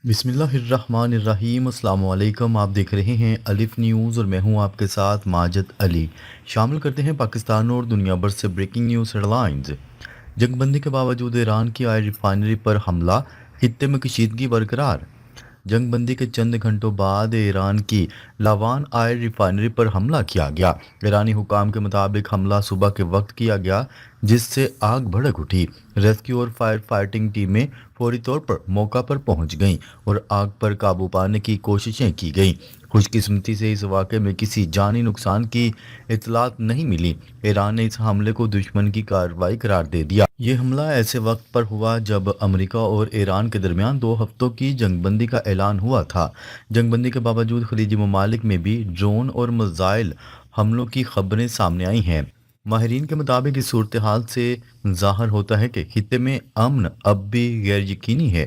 بسم اللہ الرحمن الرحیم۔ السلام علیکم، آپ دیکھ رہے ہیں الف نیوز اور میں ہوں آپ کے ساتھ ماجد علی۔ شامل کرتے ہیں پاکستان اور دنیا بھر سے بریکنگ نیوز ہیڈ لائنز۔ جنگ بندی کے باوجود ایران کی آئل ریفائنری پر حملہ، خطے میں کشیدگی برقرار۔ جنگ بندی کے چند گھنٹوں بعد ایران کی لاوان آئل ریفائنری پر حملہ کیا گیا۔ ایرانی حکام کے مطابق حملہ صبح کے وقت کیا گیا، جس سے آگ بھڑک اٹھی۔ ریسکیو اور فائر فائٹنگ ٹیمیں فوری طور پر موقع پر پہنچ گئیں اور آگ پر قابو پانے کی کوششیں کی گئیں۔ خوش قسمتی سے اس واقعے میں کسی جانی نقصان کی اطلاعات نہیں ملی۔ ایران نے اس حملے کو دشمن کی کارروائی قرار دے دیا۔ یہ حملہ ایسے وقت پر ہوا جب امریکہ اور ایران کے درمیان 2 ہفتوں کی جنگ بندی کا اعلان ہوا تھا۔ جنگ بندی کے باوجود خلیجی ممالک میں بھی ڈرون اور میزائل حملوں کی خبریں سامنے آئی ہیں۔ ماہرین کے مطابق اس صورتحال سے ظاہر ہوتا ہے کہ خطے میں امن اب بھی غیر یقینی ہے۔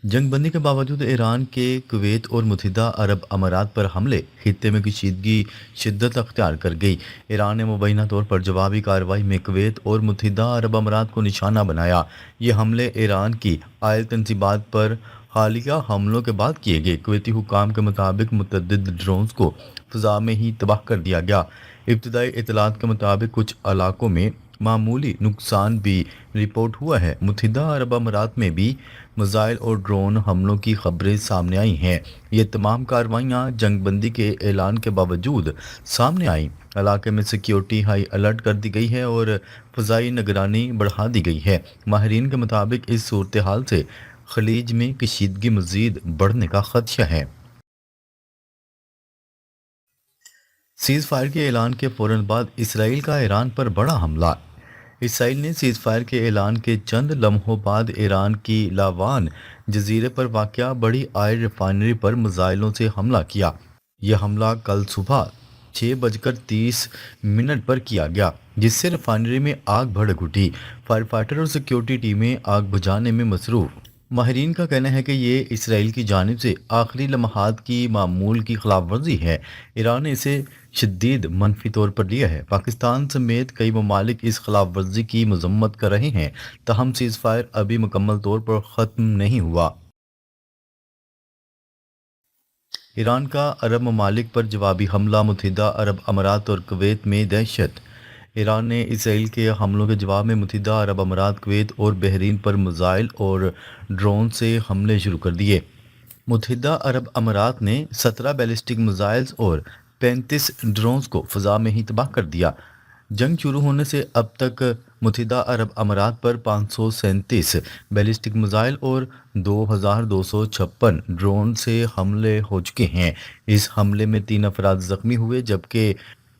جنگ بندی کے باوجود ایران کے کویت اور متحدہ عرب امارات پر حملے، خطے میں کشیدگی شدت اختیار کر گئی۔ ایران نے مبینہ طور پر جوابی کارروائی میں کویت اور متحدہ عرب امارات کو نشانہ بنایا۔ یہ حملے ایران کی آئل تنصیبات پر حالیہ حملوں کے بعد کیے گئے۔ کویتی حکام کے مطابق متعدد ڈرونز کو فضا میں ہی تباہ کر دیا گیا۔ ابتدائی اطلاعات کے مطابق کچھ علاقوں میں معمولی نقصان بھی رپورٹ ہوا ہے۔ متحدہ عرب امارات میں بھی میزائل اور ڈرون حملوں کی خبریں سامنے آئی ہیں۔ یہ تمام کارروائیاں جنگ بندی کے اعلان کے باوجود سامنے آئیں۔ علاقے میں سیکیورٹی ہائی الرٹ کر دی گئی ہے اور فضائی نگرانی بڑھا دی گئی ہے۔ ماہرین کے مطابق اس صورتحال سے خلیج میں کشیدگی مزید بڑھنے کا خدشہ ہے۔ سیز فائر کے اعلان کے فوراً بعد اسرائیل کا ایران پر بڑا حملہ۔ اسرائیل نے سیز فائر کے اعلان کے چند لمحوں بعد ایران کی لاوان جزیرے پر واقع بڑی آئل ریفائنری پر میزائلوں سے حملہ کیا۔ یہ حملہ کل صبح 6:30 پر کیا گیا، جس سے ریفائنری میں آگ بھڑک اٹھی۔ فائر فائٹر اور سیکیورٹی ٹیمیں آگ بجھانے میں مصروف۔ ماہرین کا کہنا ہے کہ یہ اسرائیل کی جانب سے آخری لمحات کی معمول کی خلاف ورزی ہے۔ ایران نے اسے شدید منفی طور پر لیا ہے۔ پاکستان سمیت کئی ممالک اس خلاف ورزی کی مذمت کر رہے ہیں، تاہم سیز فائر ابھی مکمل طور پر ختم نہیں ہوا۔ ایران کا عرب ممالک پر جوابی حملہ، متحدہ عرب امارات اور کویت میں دہشت۔ ایران نے اسرائیل کے حملوں کے جواب میں متحدہ عرب امارات، کویت اور بحرین پر میزائل اور ڈرون سے حملے شروع کر دیے۔ متحدہ عرب امارات نے 17 بیلسٹک میزائلز اور 35 ڈرونز کو فضا میں ہی تباہ کر دیا۔ جنگ شروع ہونے سے اب تک متحدہ عرب امارات پر 537 بیلسٹک میزائل اور 2256 ڈرون سے حملے ہو چکے ہیں۔ اس حملے میں 3 افراد زخمی ہوئے، جبکہ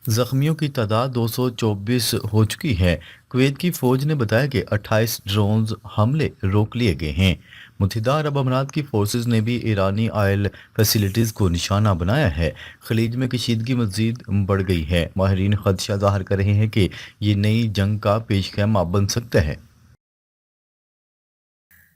زخمیوں کی تعداد 224 ہو چکی ہے۔ کویت کی فوج نے بتایا کہ 28 ڈرونز حملے روک لیے گئے ہیں۔ متحدہ عرب امارات کی فورسز نے بھی ایرانی آئل فیسلٹیز کو نشانہ بنایا ہے۔ خلیج میں کشیدگی مزید بڑھ گئی ہے۔ ماہرین خدشہ ظاہر کر رہے ہیں کہ یہ نئی جنگ کا پیش خیمہ بن سکتا ہے۔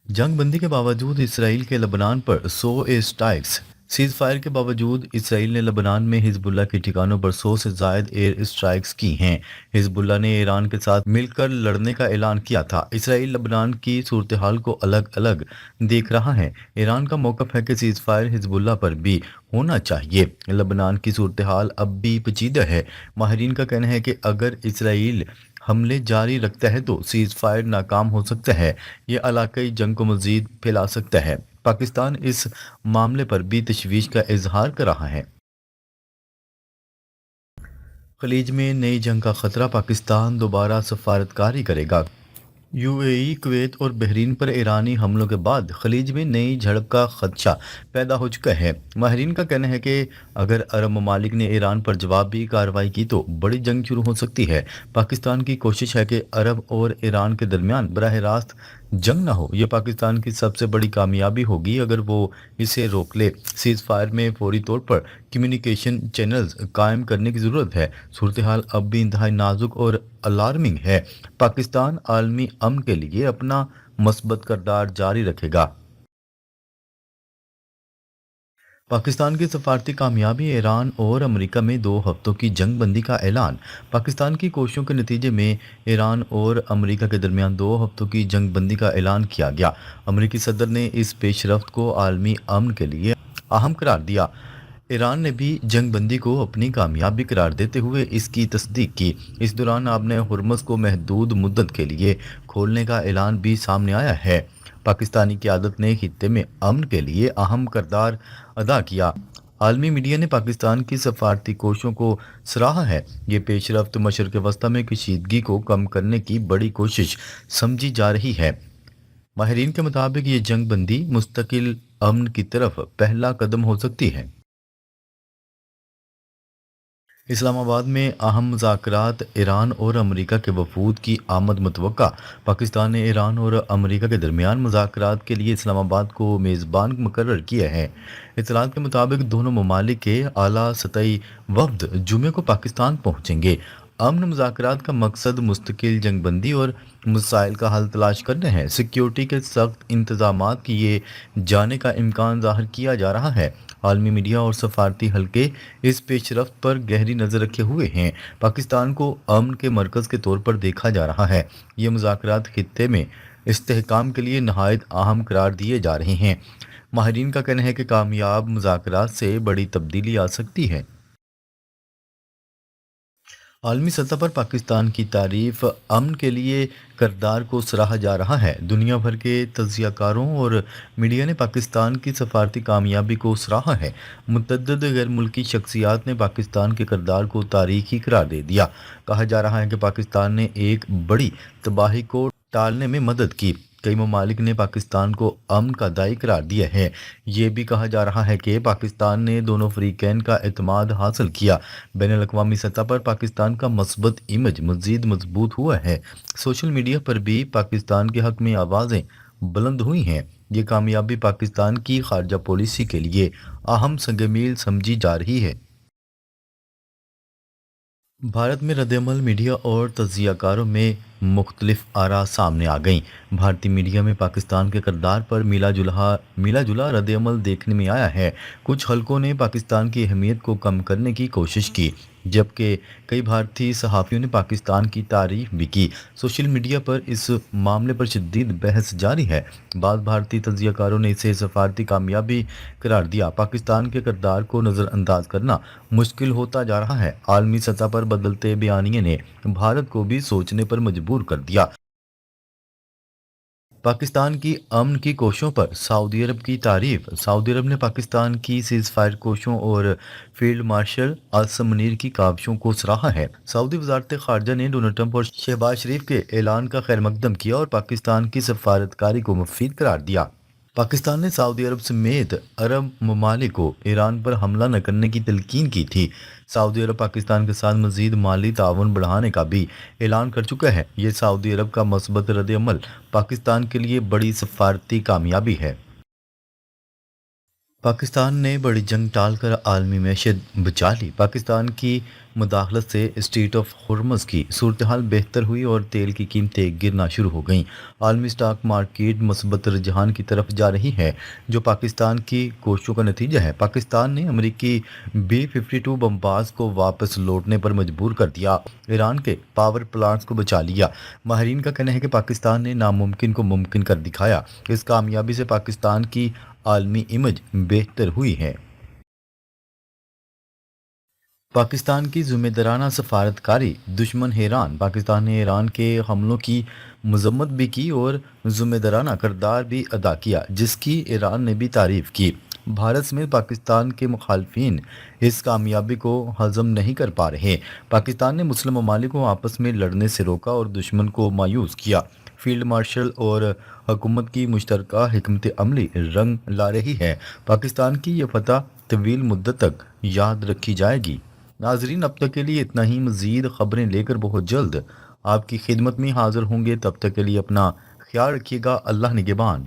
جنگ بندی کے باوجود اسرائیل کے لبنان پر 100 ایئر اسٹرائکس۔ سیز فائر کے باوجود اسرائیل نے لبنان میں حزب اللہ کے ٹھکانوں پر 100 سے زائد ایئر اسٹرائکس کی ہیں۔ حزب اللہ نے ایران کے ساتھ مل کر لڑنے کا اعلان کیا تھا۔ اسرائیل لبنان کی صورتحال کو الگ الگ دیکھ رہا ہے۔ ایران کا موقف ہے کہ سیز فائر حزب اللہ پر بھی ہونا چاہیے۔ لبنان کی صورتحال اب بھی پیچیدہ ہے۔ ماہرین کا کہنا ہے کہ اگر اسرائیل حملے جاری رکھتا ہے تو سیز فائر ناکام ہو سکتا ہے۔ یہ علاقائی جنگ کو مزید پھیلا سکتا ہے۔ پاکستان اس معاملے پر بھی تشویش کا اظہار کر رہا ہے۔ خلیج میں نئی جنگ کا خطرہ، پاکستان دوبارہ سفارتکاری کرے گا۔ یو اے ای، کویت اور بحرین پر ایرانی حملوں کے بعد خلیج میں نئی جھڑپ کا خدشہ پیدا ہو چکا ہے۔ ماہرین کا کہنا ہے کہ اگر عرب ممالک نے ایران پر جوابی کارروائی کی تو بڑی جنگ شروع ہو سکتی ہے۔ پاکستان کی کوشش ہے کہ عرب اور ایران کے درمیان براہ راست جنگ نہ ہو۔ یہ پاکستان کی سب سے بڑی کامیابی ہوگی اگر وہ اسے روک لے۔ سیز فائر میں فوری طور پر کمیونیکیشن چینلز قائم کرنے کی ضرورت ہے۔ صورتحال اب بھی انتہائی نازک اور الارمنگ ہے۔ پاکستان عالمی امن کے لیے اپنا مثبت کردار جاری رکھے گا۔ پاکستان کی سفارتی کامیابی ایران اور امریکہ میں 2 ہفتوں کی جنگ بندی کا اعلان پاکستان کی کوششوں کے نتیجے میں ایران اور امریکہ کے درمیان 2 ہفتوں کی جنگ بندی کا اعلان کیا گیا۔ امریکی صدر نے اس پیش رفت کو عالمی امن کے لیے اہم قرار دیا۔ ایران نے بھی جنگ بندی کو اپنی کامیابی قرار دیتے ہوئے اس کی تصدیق کی۔ اس دوران آپ نے ہرمز کو محدود مدت کے لیے کھولنے کا اعلان بھی سامنے آیا ہے۔ پاکستانی قیادت نے خطے میں امن کے لیے اہم کردار ادا کیا۔ عالمی میڈیا نے پاکستان کی سفارتی کوششوں کو سراہا ہے۔ یہ پیش رفت مشرق وسطیٰ میں کشیدگی کو کم کرنے کی بڑی کوشش سمجھی جا رہی ہے۔ ماہرین کے مطابق یہ جنگ بندی مستقل امن کی طرف پہلا قدم ہو سکتی ہے۔ اسلام آباد میں اہم مذاکرات، ایران اور امریکہ کے وفود کی آمد متوقع۔ پاکستان نے ایران اور امریکہ کے درمیان مذاکرات کے لیے اسلام آباد کو میزبان مقرر کیا ہے۔ اطلاعات کے مطابق دونوں ممالک کے اعلیٰ سطحی وفد جمعے کو پاکستان پہنچیں گے۔ امن مذاکرات کا مقصد مستقل جنگ بندی اور مسائل کا حل تلاش کرنا ہے۔ سیکیورٹی کے سخت انتظامات کیے جانے کا امکان ظاہر کیا جا رہا ہے۔ عالمی میڈیا اور سفارتی حلقے اس پیش رفت پر گہری نظر رکھے ہوئے ہیں۔ پاکستان کو امن کے مرکز کے طور پر دیکھا جا رہا ہے۔ یہ مذاکرات خطے میں استحکام کے لیے نہایت اہم قرار دیے جا رہے ہیں۔ ماہرین کا کہنا ہے کہ کامیاب مذاکرات سے بڑی تبدیلی آ سکتی ہے۔ عالمی سطح پر پاکستان کی تعریف امن کے لیے کردار کو سراہا جا رہا ہے۔ دنیا بھر کے تجزیہ کاروں اور میڈیا نے پاکستان کی سفارتی کامیابی کو سراہا ہے۔ متعدد غیر ملکی شخصیات نے پاکستان کے کردار کو تاریخی قرار دے دیا۔ کہا جا رہا ہے کہ پاکستان نے ایک بڑی تباہی کو ٹالنے میں مدد کی۔ کئی ممالک نے پاکستان کو امن کا داعی قرار دیا ہے۔ یہ بھی کہا جا رہا ہے کہ پاکستان نے دونوں فریقین کا اعتماد حاصل کیا۔ بین الاقوامی سطح پر پاکستان کا مثبت امیج مزید مضبوط ہوا ہے۔ سوشل میڈیا پر بھی پاکستان کے حق میں آوازیں بلند ہوئی ہیں۔ یہ کامیابی پاکستان کی خارجہ پالیسی کے لیے اہم سنگ میل سمجھی جا رہی ہے۔ بھارت میں رد عمل، میڈیا اور تجزیہ کاروں میں مختلف آراء سامنے آ گئیں۔ بھارتی میڈیا میں پاکستان کے کردار پر ملا جلا رد عمل دیکھنے میں آیا ہے۔ کچھ حلقوں نے پاکستان کی اہمیت کو کم کرنے کی کوشش کی، جبکہ کئی بھارتی صحافیوں نے پاکستان کی تعریف بھی کی۔ سوشل میڈیا پر اس معاملے پر شدید بحث جاری ہے۔ بعض بھارتی تجزیہ کاروں نے اسے سفارتی کامیابی قرار دیا۔ پاکستان کے کردار کو نظر انداز کرنا مشکل ہوتا جا رہا ہے۔ عالمی سطح پر بدلتے بیانیے نے بھارت کو بھی سوچنے پر مجبور کر دیا۔ پاکستان کی امن کی کوششوں پر سعودی عرب کی تعریف۔ سعودی عرب نے پاکستان کی سیز فائر کوششوں اور فیلڈ مارشل عاصم منیر کی کاوشوں کو سراہا ہے۔ سعودی وزارت خارجہ نے ڈونلڈ ٹرمپ اور شہباز شریف کے اعلان کا خیر مقدم کیا اور پاکستان کی سفارتکاری کو مفید قرار دیا۔ پاکستان نے سعودی عرب سمیت عرب ممالک کو ایران پر حملہ نہ کرنے کی تلقین کی تھی۔ سعودی عرب پاکستان کے ساتھ مزید مالی تعاون بڑھانے کا بھی اعلان کر چکا ہے۔ یہ سعودی عرب کا مثبت رد عمل پاکستان کے لیے بڑی سفارتی کامیابی ہے۔ پاکستان نے بڑی جنگ ٹال کر عالمی معیشت بچا لی۔ پاکستان کی مداخلت سے اسٹریٹ آف ہرمز کی صورتحال بہتر ہوئی اور تیل کی قیمتیں گرنا شروع ہو گئیں۔ عالمی اسٹاک مارکیٹ مثبت رجحان کی طرف جا رہی ہے، جو پاکستان کی کوششوں کا نتیجہ ہے۔ پاکستان نے امریکی B-52 بمباز کو واپس لوٹنے پر مجبور کر دیا، ایران کے پاور پلانٹس کو بچا لیا۔ ماہرین کا کہنا ہے کہ پاکستان نے ناممکن کو ممکن کر دکھایا۔ اس کامیابی سے پاکستان کی عالمی امیج بہتر ہوئی ہے۔ پاکستان کی ذمہ دارانہ سفارتکاری، دشمن حیران۔ پاکستان نے ایران کے حملوں کی مذمت بھی کی اور ذمہ دارانہ کردار بھی ادا کیا، جس کی ایران نے بھی تعریف کی۔ بھارت سمیت پاکستان کے مخالفین اس کامیابی کو ہضم نہیں کر پا رہے۔ پاکستان نے مسلم ممالک کو آپس میں لڑنے سے روکا اور دشمن کو مایوس کیا۔ فیلڈ مارشل اور حکومت کی مشترکہ حکمت عملی رنگ لا رہی ہے۔ پاکستان کی یہ فتح طویل مدت تک یاد رکھی جائے گی۔ ناظرین، اب تک کے لیے اتنا ہی۔ مزید خبریں لے کر بہت جلد آپ کی خدمت میں حاضر ہوں گے۔ تب تک کے لیے اپنا خیال رکھیے گا۔ اللہ نگہبان۔